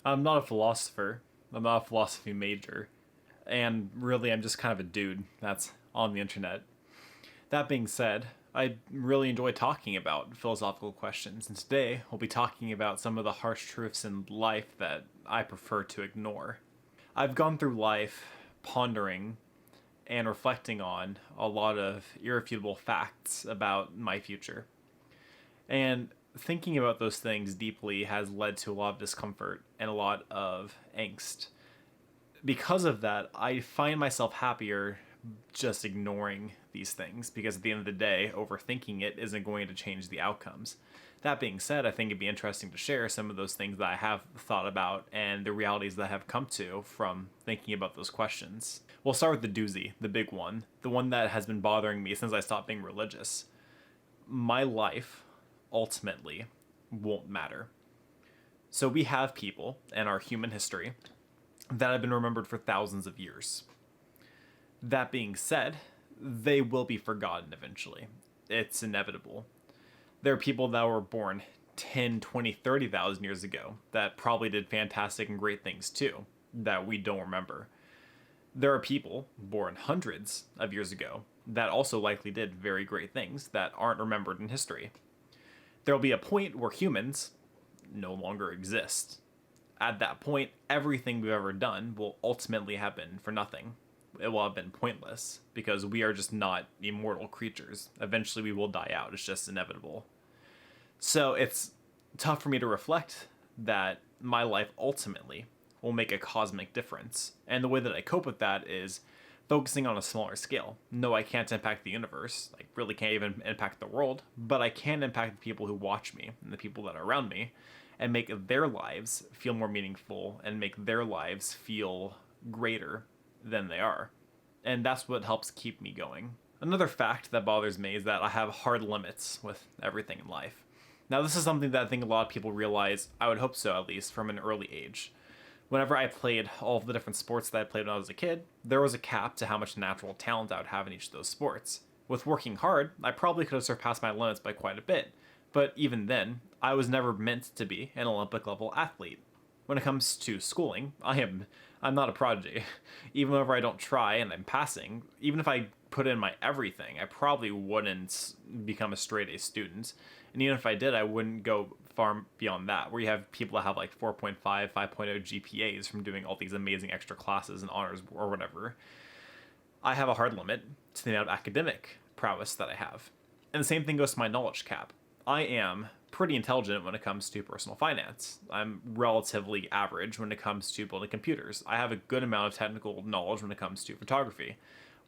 I'm not a philosopher. I'm not a philosophy major. And really, I'm just kind of a dude that's on the internet. That being said, I really enjoy talking about philosophical questions, and today we'll be talking about some of the harsh truths in life that I prefer to ignore. I've gone through life pondering and reflecting on a lot of irrefutable facts about my future. And thinking about those things deeply has led to a lot of discomfort and a lot of angst. Because of that, I find myself happier just ignoring these things because at the end of the day, overthinking it isn't going to change the outcomes. That being said, I think it'd be interesting to share some of those things that I have thought about and the realities that I have come to from thinking about those questions. We'll start with the doozy, the big one, the one that has been bothering me since I stopped being religious. My life, ultimately, won't matter. So we have people in our human history that have been remembered for thousands of years. That being said, they will be forgotten eventually. It's inevitable. There are people that were born 10, 20, 30,000 years ago that probably did fantastic and great things too, that we don't remember. There are people born hundreds of years ago that also likely did very great things that aren't remembered in history. There will be a point where humans no longer exist. At that point, everything we've ever done will ultimately have been for nothing. It will have been pointless because we are just not immortal creatures. Eventually, we will die out. It's just inevitable. So it's tough for me to reflect that my life ultimately will make a cosmic difference. And the way that I cope with that is focusing on a smaller scale. No, I can't impact the universe. I really can't even impact the world, but I can impact the people who watch me and the people that are around me and make their lives feel more meaningful and make their lives feel greater than they are. And that's what helps keep me going. Another fact that bothers me is that I have hard limits with everything in life. Now, this is something that I think a lot of people realize, I would hope so at least, from an early age. Whenever I played all of the different sports that I played when I was a kid, there was a cap to how much natural talent I would have in each of those sports. With working hard, I probably could have surpassed my limits by quite a bit, but even then, I was never meant to be an Olympic level athlete. When it comes to schooling, I'm not a prodigy. Even whenever I don't try and I'm passing, even if I put in my everything, I probably wouldn't become a straight A student. And even if I did, I wouldn't go far beyond that, where you have people that have like 4.5, 5.0 GPAs from doing all these amazing extra classes and honors or whatever. I have a hard limit to the amount of academic prowess that I have. And the same thing goes to my knowledge cap. I am pretty intelligent when it comes to personal finance. I'm relatively average when it comes to building computers. I have a good amount of technical knowledge when it comes to photography.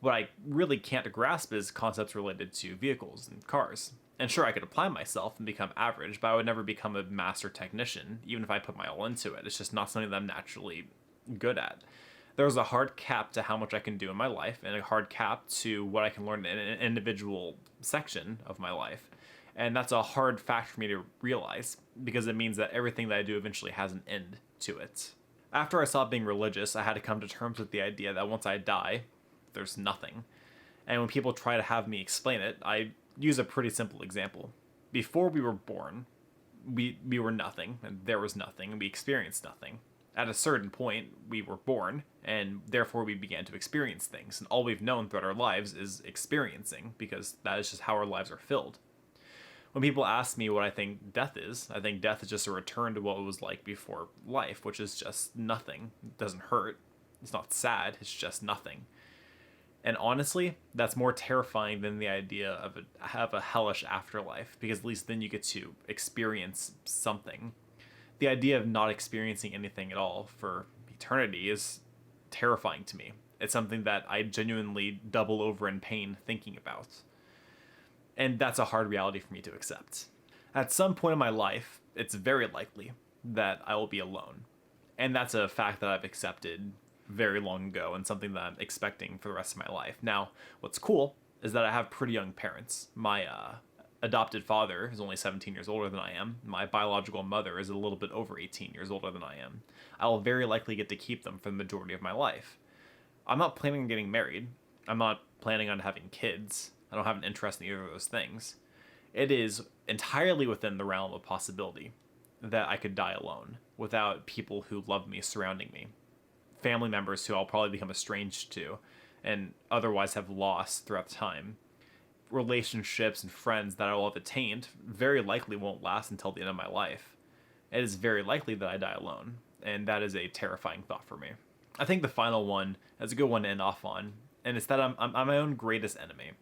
What I really can't grasp is concepts related to vehicles and cars. And sure, I could apply myself and become average, but I would never become a master technician, even if I put my all into it. It's just not something that I'm naturally good at. There's a hard cap to how much I can do in my life, and a hard cap to what I can learn in an individual section of my life. And that's a hard fact for me to realize, because it means that everything that I do eventually has an end to it. After I stopped being religious, I had to come to terms with the idea that once I die, there's nothing. And when people try to have me explain it, I use a pretty simple example. Before we were born, we were nothing, and there was nothing, and we experienced nothing. At a certain point, we were born, and therefore we began to experience things. And all we've known throughout our lives is experiencing, because that is just how our lives are filled. When people ask me what I think death is, I think death is just a return to what it was like before life, which is just nothing. It doesn't hurt. It's not sad. It's just nothing. And honestly, that's more terrifying than the idea of have a hellish afterlife, because at least then you get to experience something. The idea of not experiencing anything at all for eternity is terrifying to me. It's something that I genuinely double over in pain thinking about. And that's a hard reality for me to accept. At some point in my life, it's very likely that I will be alone. And that's a fact that I've accepted very long ago and something that I'm expecting for the rest of my life. Now, what's cool is that I have pretty young parents. My adopted father is only 17 years older than I am. My biological mother is a little bit over 18 years older than I am. I will very likely get to keep them for the majority of my life. I'm not planning on getting married. I'm not planning on having kids. I don't have an interest in either of those things. It is entirely within the realm of possibility that I could die alone. without people who love me surrounding me. Family members who I'll probably become estranged to and otherwise have lost throughout the time. Relationships and friends that I will have attained very likely won't last until the end of my life. It is very likely that I die alone, and that is a terrifying thought for me. I think the final one is a good one to end off on, and it's that I'm my own greatest enemy.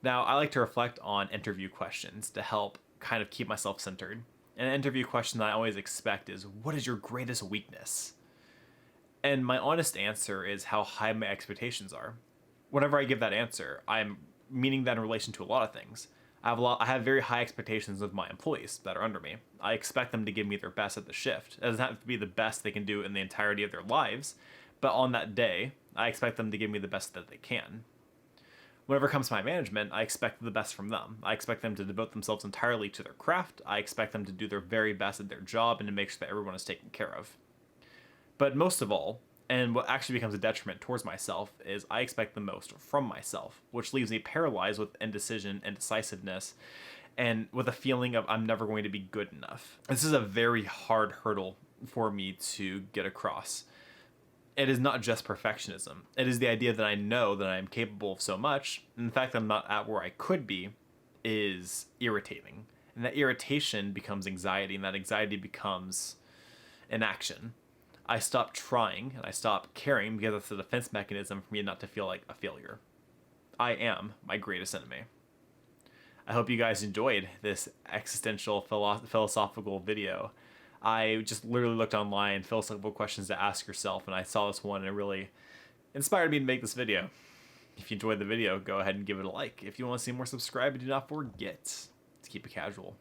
Now, I like to reflect on interview questions to help kind of keep myself centered. And an interview question that I always expect is, what is your greatest weakness? And my honest answer is how high my expectations are. Whenever I give that answer, I'm meaning that in relation to a lot of things. I have very high expectations of my employees that are under me. I expect them to give me their best at the shift. It doesn't have to be the best they can do in the entirety of their lives, but on that day, I expect them to give me the best that they can. Whenever it comes to my management, I expect the best from them. I expect them to devote themselves entirely to their craft. I expect them to do their very best at their job and to make sure that everyone is taken care of. But most of all, and what actually becomes a detriment towards myself, is I expect the most from myself, which leaves me paralyzed with indecision, indecisiveness, and with a feeling of I'm never going to be good enough. This is a very hard hurdle for me to get across. It is not just perfectionism. It is the idea that I know that I am capable of so much, and the fact that I'm not at where I could be is irritating. And that irritation becomes anxiety, and that anxiety becomes inaction. I stop trying and I stop caring because it's a defense mechanism for me not to feel like a failure. I am my greatest enemy. I hope you guys enjoyed this existential philosophical video. I just literally looked online, philosophical questions to ask yourself, and I saw this one and it really inspired me to make this video. If you enjoyed the video, go ahead and give it a like. If you want to see more, subscribe, and do not forget to keep it casual.